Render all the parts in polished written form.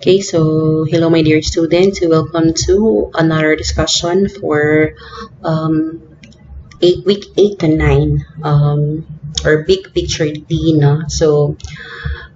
Okay, so hello, my dear students. Welcome to another discussion for week 8 to 9, or big picture D. No? So,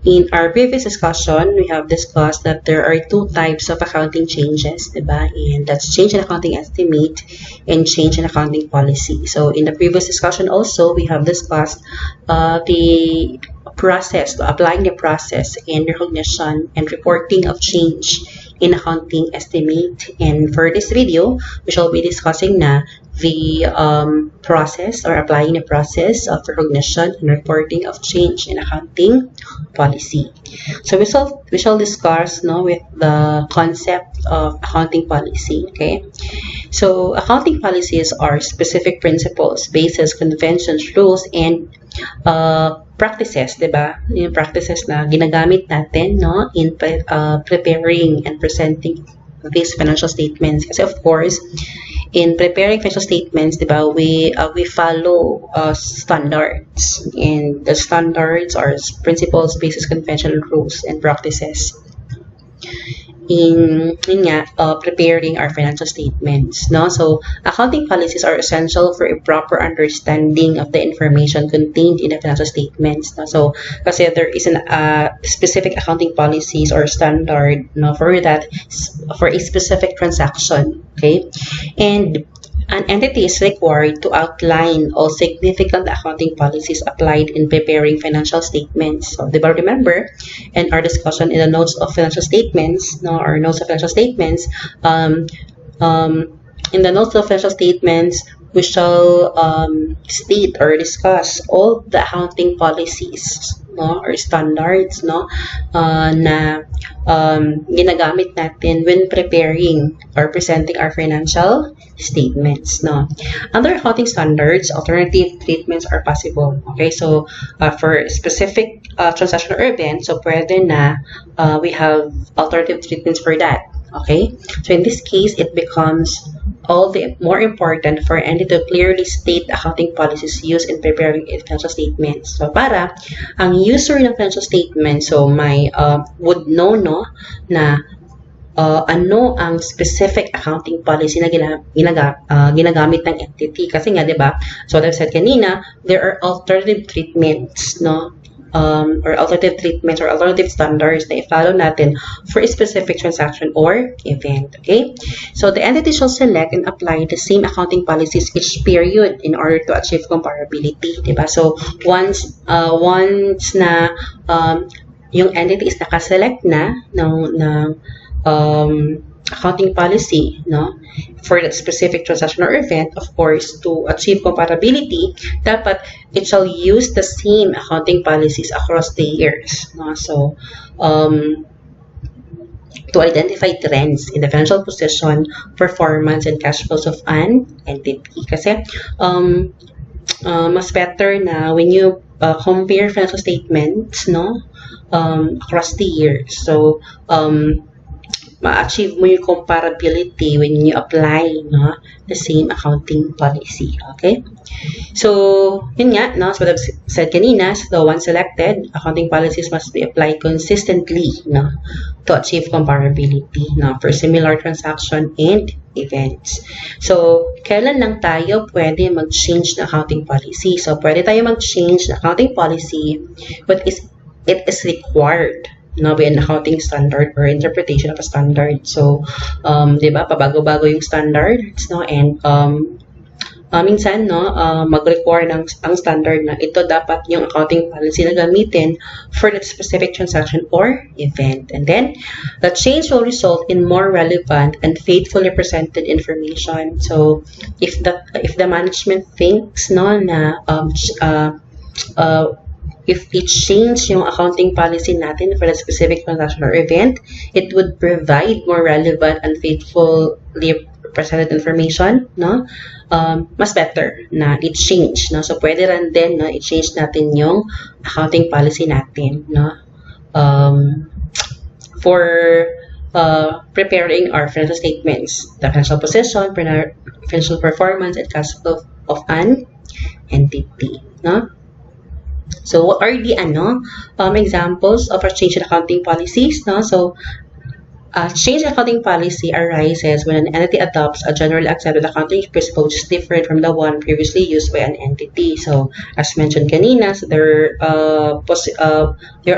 in our previous discussion, we have discussed that there are two types of accounting changes, diba? And that's change in accounting estimate and change in accounting policy. So, in the previous discussion also, we have discussed the process, applying the process and recognition and reporting of change in accounting estimate. And for this video, we shall be discussing the process or applying the process of recognition and reporting of change in accounting policy. So we shall discuss with the concept of accounting policy. Okay, so accounting policies are specific principles, bases, conventions, rules, and practices, diba? Yung practices na ginagamit natin in preparing and presenting these financial statements. Kasi of course, in preparing financial statements, diba, we follow standards, and the standards are principles, basis, conventional rules, and practices in preparing our financial statements. So accounting policies are essential for a proper understanding of the information contained in the financial statements. So kasi there is a specific accounting policies or standard for that, for a specific transaction. Okay, and an entity is required to outline all significant accounting policies applied in preparing financial statements. So, remember, in our discussion in the notes of financial statements, or notes of financial statements, in the notes of financial statements, we shall state or discuss all the accounting policies or standards na ginagamit natin when preparing or presenting our financial statements. Under accounting standards, alternative treatments are possible. Okay, so for specific transaction or event, so pwede na we have alternative treatments for that. Okay, so in this case, it becomes all the more important for an entity to clearly state accounting policies used in preparing financial statements. So para ang user ng financial statement would know na ano ang specific accounting policy na ginagamit ng entity. Kasi nga, diba? So, as I said kanina, there are alternative treatments, or alternative treatments or alternative standards na i-follow natin for a specific transaction or event. Okay? So, the entity shall select and apply the same accounting policies each period in order to achieve comparability. Diba? So, once na yung entity is nakaselect na ng accounting policy for that specific transaction or event, of course, to achieve comparability, dapat it shall use the same accounting policies across the years. So, to identify trends in the financial position, performance, and cash flows of an entity. Kasi mas better na when you compare financial statements across the years. So, ma-achieve mo yung comparability when you apply the same accounting policy. Okay? So, yun nga, so what I've said kanina, so once selected, accounting policies must be applied consistently to achieve comparability for similar transaction and events. So, kailan lang tayo pwede mag-change ng accounting policy? So, pwede tayo mag-change ng accounting policy but it is required by an accounting standard or interpretation of a standard. So, diba, pabago-bago yung standards, and minsan, mag-require ang standard na ito dapat yung accounting policy na gamitin for that specific transaction or event. And then, the change will result in more relevant and faithfully presented information. So, if the management thinks if it change yung accounting policy natin for a specific transaction or event, it would provide more relevant and faithfully presented information, mas better na i-change, So, pwede rin din, i-change natin yung accounting policy natin, for preparing our financial statements, the financial position, financial performance, and cash flow of an entity, So, what are the examples of our change in accounting policies? So, Change in accounting policy arises when an entity adopts a generally accepted accounting principle which is different from the one previously used by an entity. So, as mentioned kanina, so there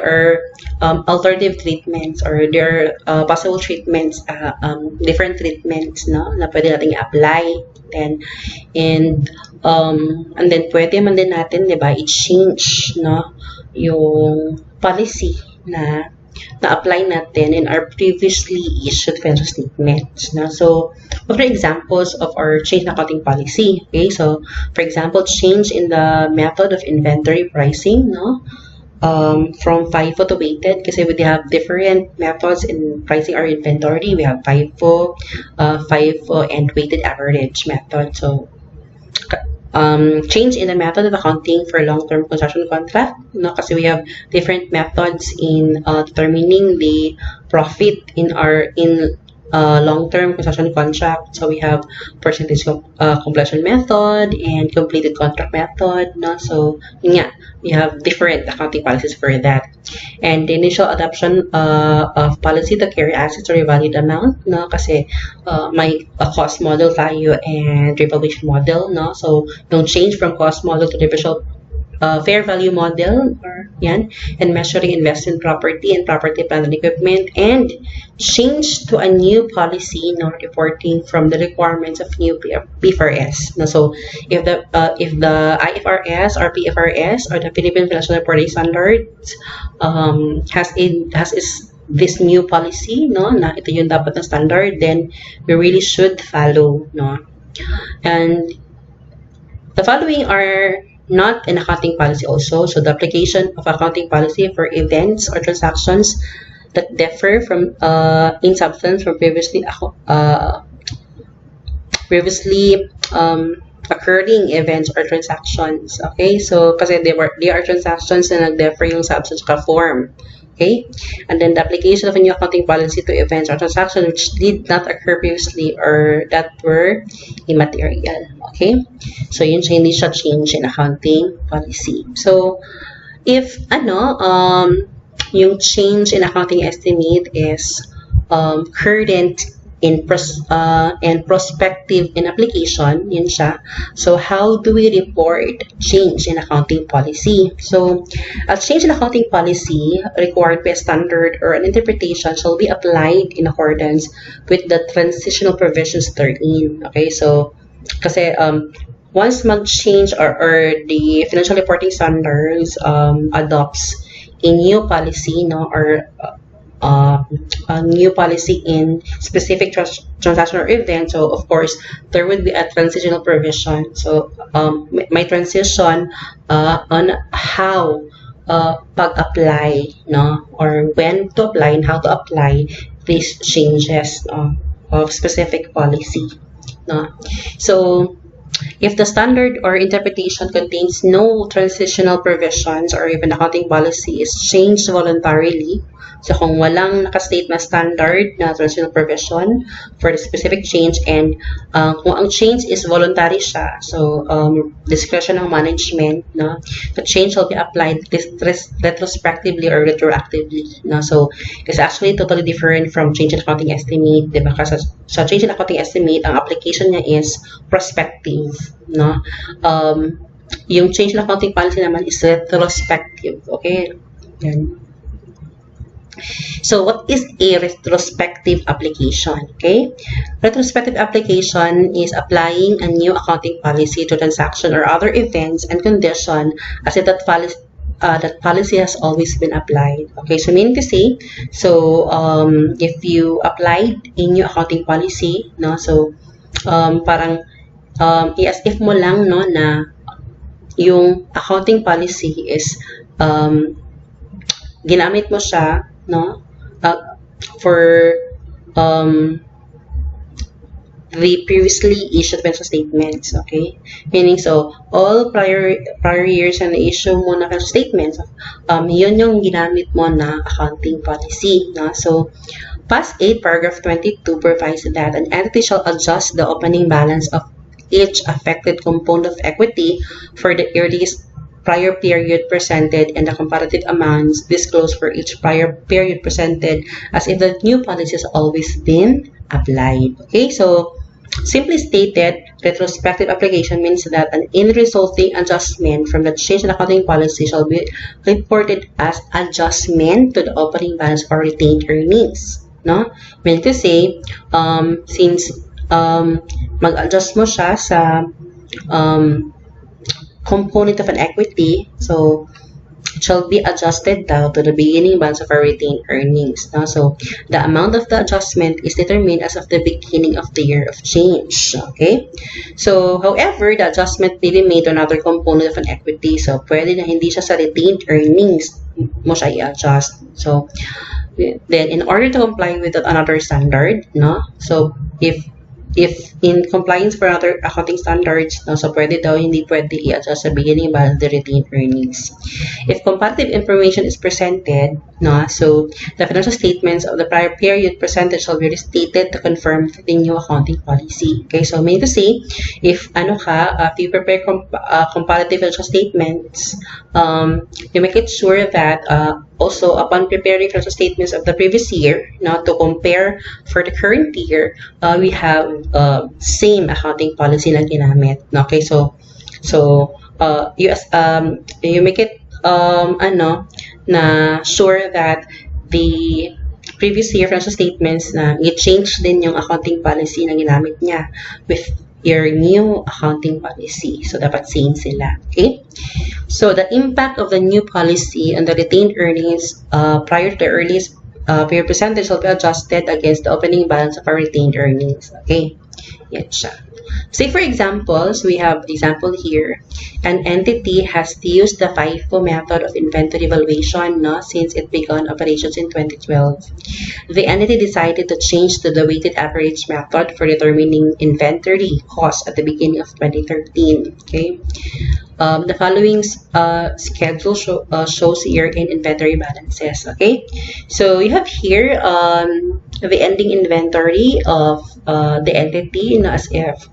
are alternative treatments or there are possible treatments, different treatments, no, na pwede nating apply. And then pwede man din natin, 'di ba, i-change, no, yung policy na-apply natin in our previously issued financial statements. No? So, what are examples of our change in accounting policy? Okay, so for example, change in the method of inventory pricing, no? From FIFO to weighted, kasi we have different methods in pricing our inventory. We have FIFO, and weighted average method. So, change in the method of accounting for long-term construction contract, no, kasi we have different methods in determining the profit in long-term construction contract. So we have percentage completion method and completed contract method, no. So yun nga, we have different accounting policies for that. And the initial adoption of policy to carry assets or revalued amount, no, kasi may cost model value and revaluation model, no. So yung change from cost model to revaluation fair value model, or yan, and measuring investment property and property, plant, and equipment, and change to a new policy, no, reporting from the requirements of new PFRS. No, so if the IFRS or PFRS or the Philippine Financial Reporting Standards has this new policy, no, na ito yung dapat na standard, then we really should follow, no. And the following are not an accounting policy also. So the application of accounting policy for events or transactions that differ from in substance from previously occurring events or transactions. Okay, so kasi they are transactions na nag-differ yung substance ka form. Okay, and then the application of a new accounting policy to events or transactions which did not occur previously or that were immaterial. Okay, so yun siya, hindi siya change in accounting policy. So if yung change in accounting estimate is current and prospective in application, yun siya. So how do we report change in accounting policy? So a change in accounting policy required by a standard or an interpretation shall be applied in accordance with the transitional provisions therein. Okay, so kasi once mag-change or the financial reporting standards adopts a new policy, no, or a new policy in specific transaction or event, so of course there would be a transitional provision. So may transition on how pag-apply, no, or when to apply and how to apply these changes of specific policy, no. So if the standard or interpretation contains no transitional provisions or even accounting policy is changed voluntarily, so kung walang nakastate na standard na transitional provision for the specific change and kung ang change is voluntary siya, so discretion ng management, no, the change will be applied retrospectively or retroactively, no. So it's actually totally different from change in accounting estimate, diba? Kasi sa change in accounting estimate, ang application niya is prospective, no. Yung change in accounting policy naman is retrospective. Okay, yan. So what is a retrospective application? Okay, retrospective application is applying a new accounting policy to transaction or other events and condition as if that policy has always been applied. Okay, so meaning to say, so if you applied a new accounting policy, no, so parang as if mo lang, no, na yung accounting policy is ginamit mo siya, no, for the previously issued financial statements. Okay, meaning so all prior years na issue mo na financial statements, yun yung ginamit mo na accounting policy, no. So Pass 8 paragraph 22 provides that an entity shall adjust the opening balance of each affected component of equity for the earliest prior period presented and the comparative amounts disclosed for each prior period presented as if the new policy has always been applied. Okay, so simply stated, retrospective application means that an in-resulting adjustment from the change in accounting policy shall be reported as adjustment to the opening balance or retained earnings. No? Meaning to say, since mag-adjust mo siya sa component of an equity, so it shall be adjusted down to the beginning balance of our retained earnings. No? So the amount of the adjustment is determined as of the beginning of the year of change. Okay? So, however, the adjustment may be made to another component of an equity. So, pwede na hindi siya sa retained earnings mo siya i-adjust. So, then in order to comply with another standard, no? So, if in compliance for other accounting standards, no, so pwede daw, hindi pwede i-adjust sa beginning balance the retained earnings. If comparative information is presented, no, so the financial statements of the prior period presented shall be restated to confirm the new accounting policy. Okay, so meaning to say, if you prepare comparative financial statements, you make it sure that also upon preparing financial statements of the previous year, now to compare for the current year, we have same accounting policy na ginamit. Okay, so you make it na sure that the previous year financial statements na i-change din yung accounting policy na ginamit niya with your new accounting policy. So, dapat same sila. Okay? So, the impact of the new policy on the retained earnings prior to the earliest period presented shall be adjusted against the opening balance of our retained earnings. Okay? Yan siya. Say, for example, so we have the example here. An entity has used the FIFO method of inventory valuation since it began operations in 2012. The entity decided to change to the weighted average method for determining inventory cost at the beginning of 2013. Okay, the following schedule shows year-end inventory balances. Okay, so you have here the ending inventory of the entity as if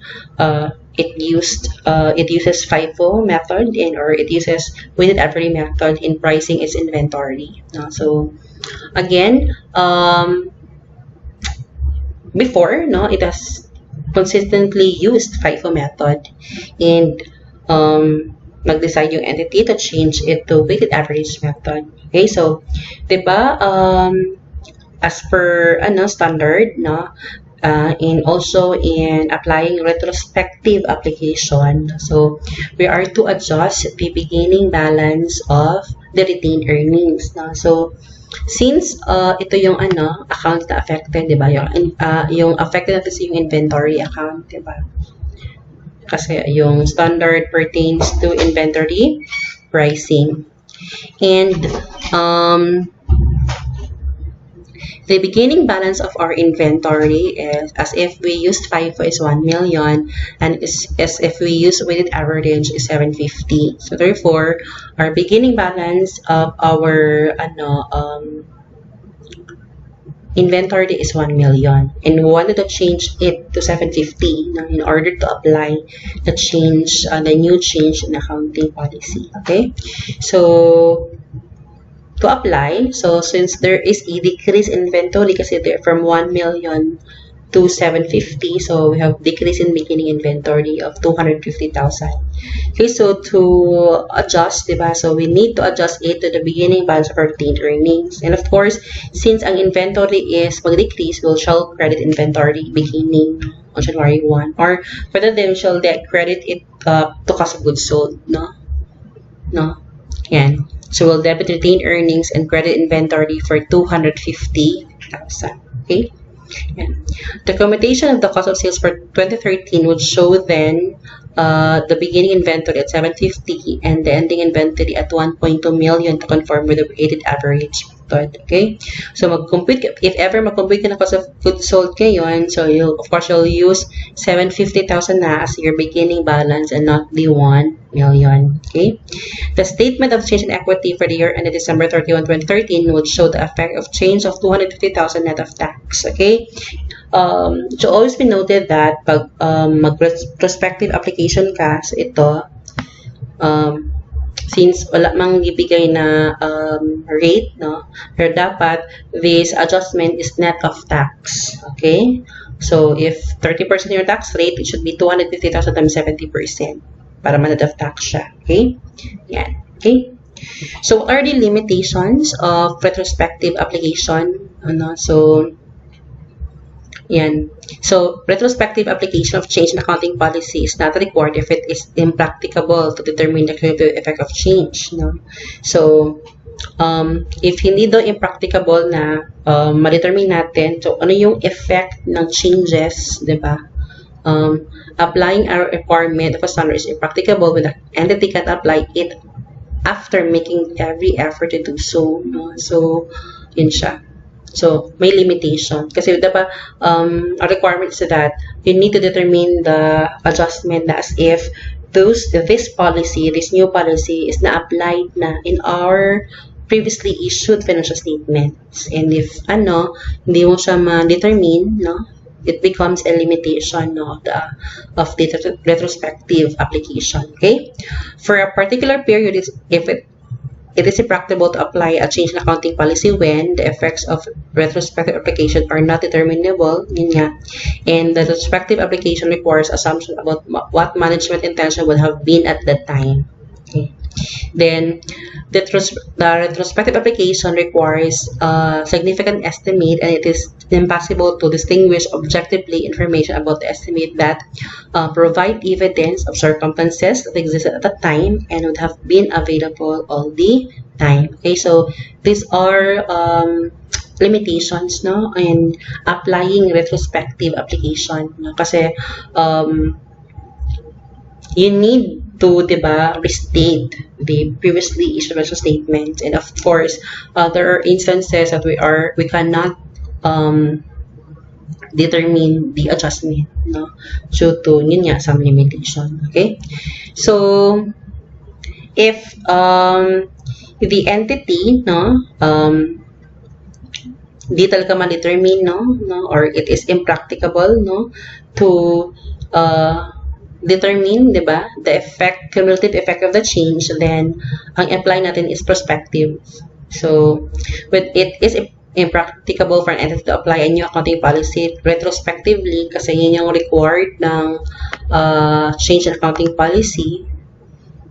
it uses FIFO method or it uses weighted average method in pricing its inventory. So again, before it has consistently used FIFO method and mag-decide yung entity to change it to weighted average method. Okay, so diba as per standard and also in applying retrospective application, so we are to adjust the beginning balance of the retained earnings. So since ito yung account na affected, diba? Yung affected natin yung inventory account, diba? Kasi yung standard pertains to inventory pricing. And the beginning balance of our inventory is, as if we used FIFO, is 1 million, and as if we use weighted average is 750. So therefore, our beginning balance of our inventory is 1 million, and we wanted to change it to 750 in order to apply the change, the new change in accounting policy. Okay, so to apply, so since there is a decrease in inventory kasi from 1 million to 750, so we have decrease in beginning inventory of 250,000. Okay, so to adjust, diba? So we need to adjust it to the beginning balance of our retained earnings. And of course, since ang inventory is mag-decrease, we shall credit inventory beginning on January 1. Or further than we shall credit it to cost of goods sold. No? Yan. So we'll debit retained earnings and credit inventory for 250,000. Okay? Yan. The computation of the cost of sales for 2013 would show then the beginning inventory at 750 and the ending inventory at 1.2 million to conform with the weighted average method. Okay? So mag-compute, if ever mag-compute ka na cost of goods sold ngayon, so you'll use 750,000 na as your beginning balance and not the 1 million. Okay? The statement of change in equity for the year ended December 31, 2013 would show the effect of change of 250,000 net of tax. Okay? It should always be noted that pag mag-prospective application ka, so ito, since wala mang ibigay na rate, no, pero dapat this adjustment is net of tax. Okay, so if 30% your tax rate, it should be 250,000 times 70% para ma-net of tax siya. Okay, yan. Okay, so what are the limitations of retrospective application? Ano, so yan. So, retrospective application of change in accounting policy is not required if it is impracticable to determine the cumulative effect of change. No? So, if hindi daw impracticable na ma-determine natin so ano yung effect ng changes, di ba? Applying our requirement of a standard is impracticable when the entity can apply it after making every effort to do so. No? So, yun siya. So, may limitation. Kasi diba, a requirement is that you need to determine the adjustment as if this policy, this new policy is na applied na in our previously issued financial statements. And if hindi mo siya ma-determine, no, it becomes a limitation, no, of the retrospective application. Okay? For a particular period, if it is impracticable to apply a change in accounting policy when the effects of retrospective application are not determinable, yun nga. And the retrospective application requires assumption about what management intention would have been at that time. Okay. Then, the retrospective application requires a significant estimate, and it is impossible to distinguish objectively information about the estimate that provide evidence of circumstances that existed at the time and would have been available all the time. Okay, so these are limitations, no, in applying retrospective application, no? Kasi you need to, diba, restate the previously issued financial statements, and of course, there are instances that we cannot determine the adjustment, no, due to yun nga, some limitation. Okay, so if the entity, no, di talaga ma-determine, no, or it is impracticable, no, to determine, diba, the cumulative effect of the change, then ang apply natin is prospective. So, when it is impracticable for an entity to apply a new accounting policy retrospectively, kasi yun yung required ng change in accounting policy,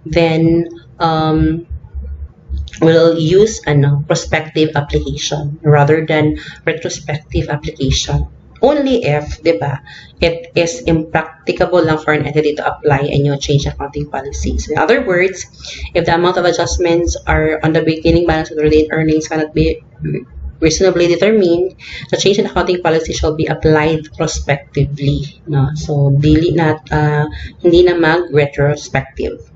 then we'll use prospective application rather than retrospective application. Only if, diba, it is impracticable lang for an entity to apply a new change accounting policy. So in other words, if the amount of adjustments are on the beginning balance of the retained earnings cannot be reasonably determined, the change in accounting policy shall be applied prospectively. No? So hindi na mag-retrospective.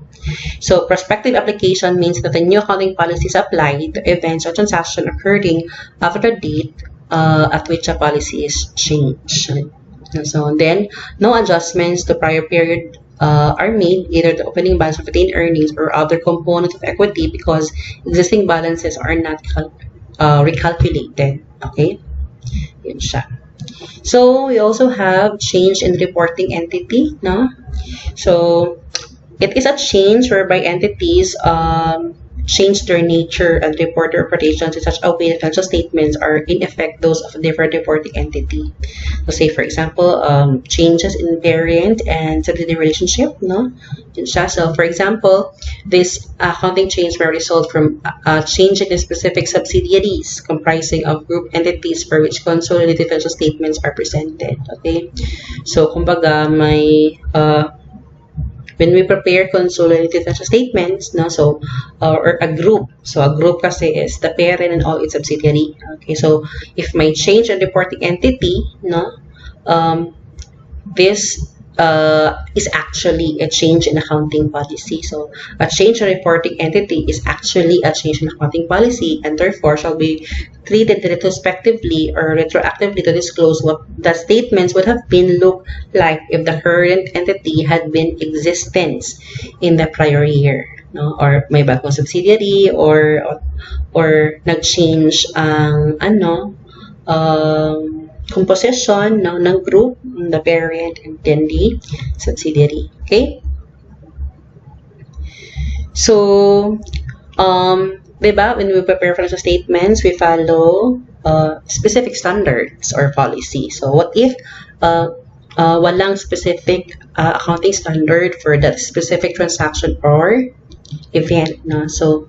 So, prospective application means that the new accounting policy is applied to events or transactions occurring after the date at which a policy is changed. So, then, no adjustments to prior period are made, either the opening balance of retained earnings or other components of equity, because existing balances are not recalculated. Okay? Yun siya. So, we also have change in reporting entity. No? So, it is a change whereby entities change their nature and report their operations in such a way that financial statements are in effect those of a different reporting entity. So say for example, changes in parent and subsidiary relationship, no? So for example, this accounting change may result from a change in the specific subsidiaries comprising of group entities for which consolidated financial statements are presented. Okay, so kumbaga may when we prepare consolidated financial statements, no, so or a group. So a group kasi is the parent and all its subsidiary. Okay, so if may change in reporting entity, no, this is actually a change in accounting policy. So a change in reporting entity is actually a change in accounting policy, and therefore shall be treated retrospectively or retroactively to disclose what the statements would have been looked like if the current entity had been in existence in the prior year, no? Or may bagong subsidiary or nag-change ang composition, no, ng group, the parent and then the subsidiary. Okay? So, diba, when we prepare financial statements, we follow specific standards or policy. So, what if walang specific accounting standard for that specific transaction or event? No? So,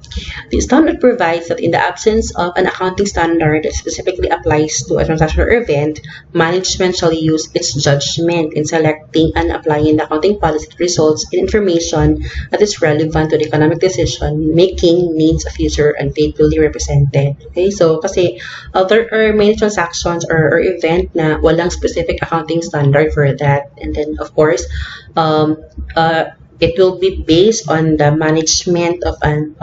the standard provides that in the absence of an accounting standard that specifically applies to a transaction or event, management shall use its judgment in selecting and applying the accounting policy that results in information that is relevant to the economic decision making needs of user and faithfully represented. Okay, so kasi there are many transactions or event na walang specific accounting standard for that, and then of course um, it will be based on the management of an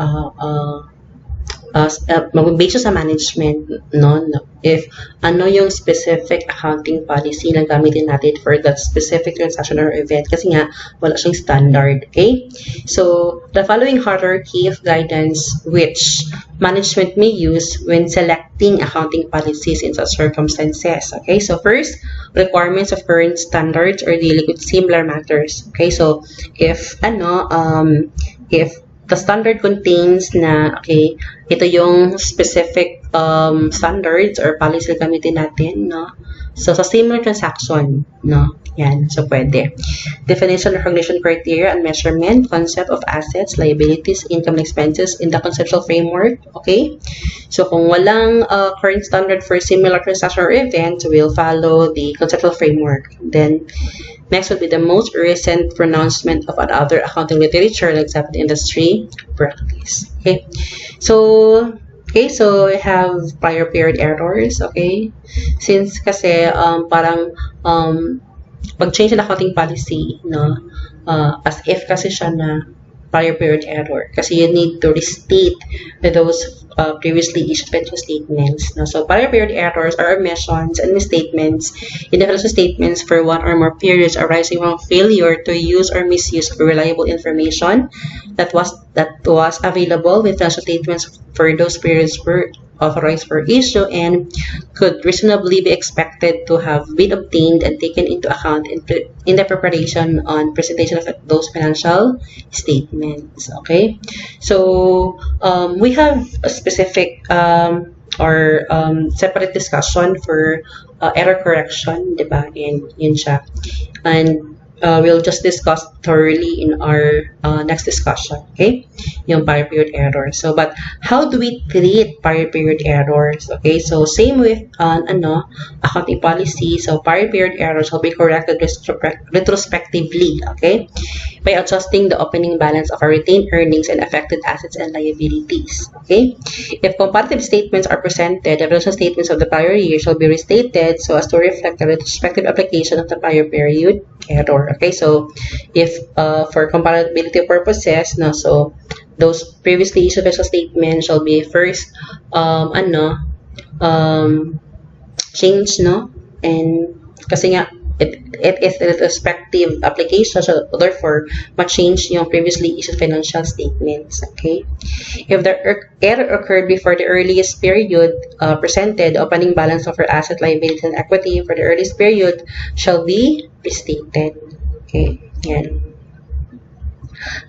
mag-base sa management, no, if ano yung specific accounting policy na gamitin natin for that specific transaction or event, kasi nga wala siyang standard. Okay, so the following hierarchy of guidance which management may use when selecting accounting policies in such circumstances. Okay, so first, requirements of current standards or dealing with similar matters. Okay, so if if the standard contains na, okay, ito yung specific standards or policy na gamitin natin, no? So, sa similar transaction, no? Yan. So, pwede. Definition, recognition criteria, and measurement, concept of assets, liabilities, income, and expenses in the conceptual framework. Okay? So, kung walang current standard for similar transaction or event, we'll follow the conceptual framework. Then, next would be the most recent pronouncement of another accounting literature, like example, industry practice. Okay, so we have prior period errors. Okay, since kasi parang pag-change ng accounting policy, no, as if kasi siya na prior period error, kasi you need to restate those previously issued financial statements. No? So, prior period errors are omissions and misstatements in the financial statements for one or more periods arising from failure to use or misuse of reliable information that was available with financial statements for those periods were authorized for issue and could reasonably be expected to have been obtained and taken into account in the preparation on presentation of those financial statements. Okay, so we have a specific or separate discussion for error correction, diba? Yun siya. And we'll just discuss thoroughly in our next discussion, okay? Yung prior period errors. So, but how do we treat prior period errors? Okay, so same with accounting policy. So, prior period errors will be corrected retrospectively, okay? By adjusting the opening balance of our retained earnings and affected assets and liabilities, okay? If comparative statements are presented, the financial statements of the prior year shall be restated so as to reflect the retrospective application of the prior period error. Okay, so if for comparability purposes, no, so those previously issued financial statements shall be first changed, no, and kasi nga it is the retrospective application, so therefore ma-change yung previously issued financial statements. Okay, if the error occurred before the earliest period presented, opening balance of our asset, liability, and equity for the earliest period shall be restated. Okay, yan.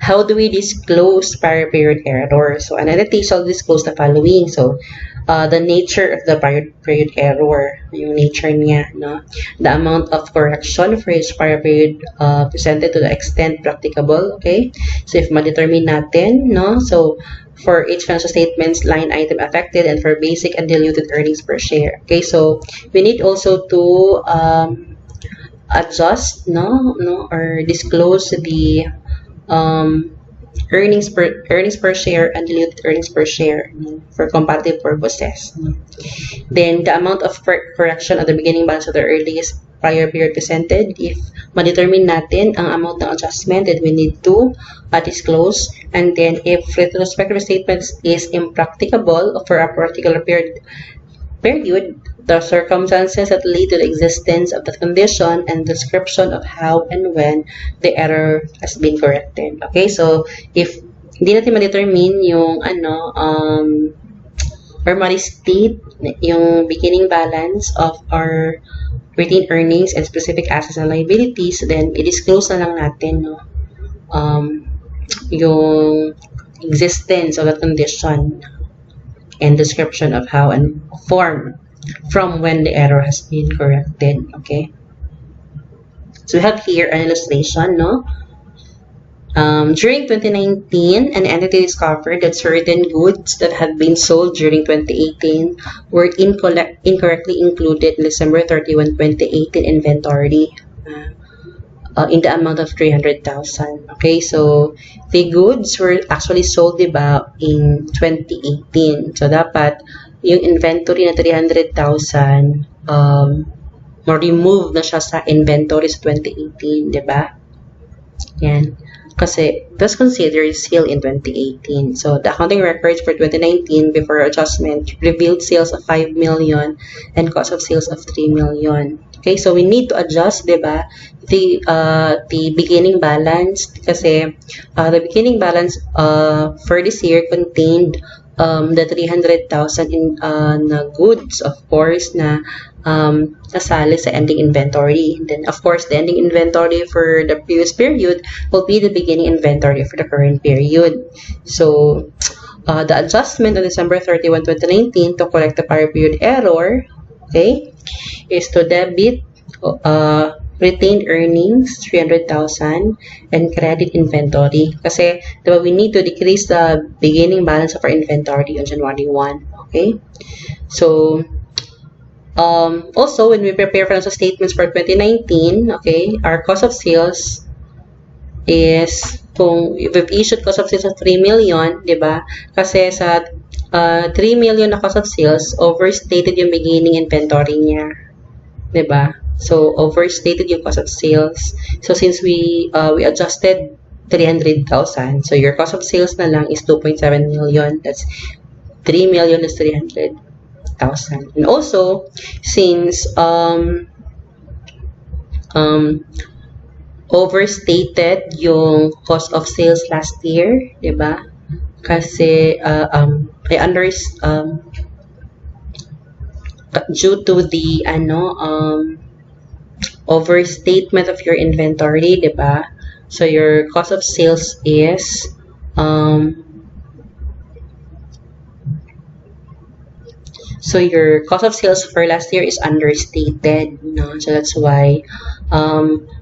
How do we disclose prior period error? So, an entity shall disclose the following. So, the nature of the prior period error, yung nature niya, no? The amount of correction for each prior period presented to the extent practicable, okay? So, if ma-determine natin, no? So, for each financial statements line item affected and for basic and diluted earnings per share. Okay, so we need also to adjust, or disclose the earnings per share and diluted earnings per share for comparative purposes. Then the amount of correction at the beginning balance of the earliest prior period presented, if ma-determine natin ang amount ng adjustment, then we need to disclose. And then if retrospective statements is impracticable for a particular period, the circumstances that lead to the existence of the condition and description of how and when the error has been corrected. Okay, so if hindi natin ma-determine yung or ma-restate yung beginning balance of our retained earnings and specific assets and liabilities, then i-disclose na lang natin yung existence of that condition and description of how and form from when the error has been corrected. Okay. So we have here an illustration, no? During 2019, an entity discovered that certain goods that had been sold during 2018 were incorrectly included in December 31, 2018 inventory in the amount of 300,000. Okay, so the goods were actually sold, diba, in 2018. So dapat yung inventory na 300,000 ma-remove na siya sa inventory sa 2018, diba? Yan. Kasi it was considered sale in 2018. So the accounting records for 2019 before adjustment revealed sales of 5 million and cost of sales of 3 million. Okay, so we need to adjust, diba, the beginning balance kasi the beginning balance for this year contained the 300,000 in na goods, of course, na kasali sa ending inventory. Then, of course, the ending inventory for the previous period will be the beginning inventory for the current period. So, the adjustment on December 31, 2019 to correct the prior period error, okay, is to debit retained earnings, 300,000, and credit inventory. Kasi, diba, we need to decrease the beginning balance of our inventory on January 1. Okay? So, also, when we prepare financial statements for 2019, okay, our cost of sales is, kung we've issued cost of sales of 3 million, diba? Kasi sa 3 million na cost of sales, overstated yung beginning inventory niya. Diba? So, overstated yung cost of sales. So, since we adjusted 300,000, so your cost of sales na lang is 2.7 million. That's 3 million is 300,000. And also, since overstated yung cost of sales last year, diba? Kasi due to the overstatement of your inventory, diba? So your cost of sales is so your cost of sales for last year is understated, no? So that's why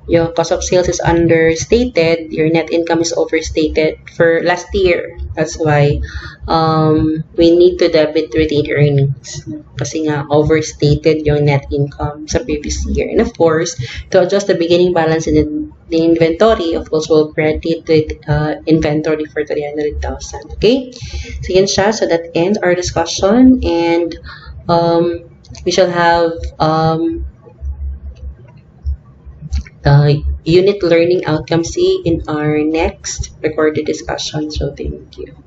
your cost of sales is understated, your net income is overstated for last year. That's why we need to debit retained earnings. Kasi nga, overstated yung net income sa previous year. And of course, to adjust the beginning balance in the inventory, of course, we'll credit the inventory for 300,000. Okay? So, yan siya. So, that ends our discussion. And we shall have unit learning outcome C in our next recorded discussion. So, thank you.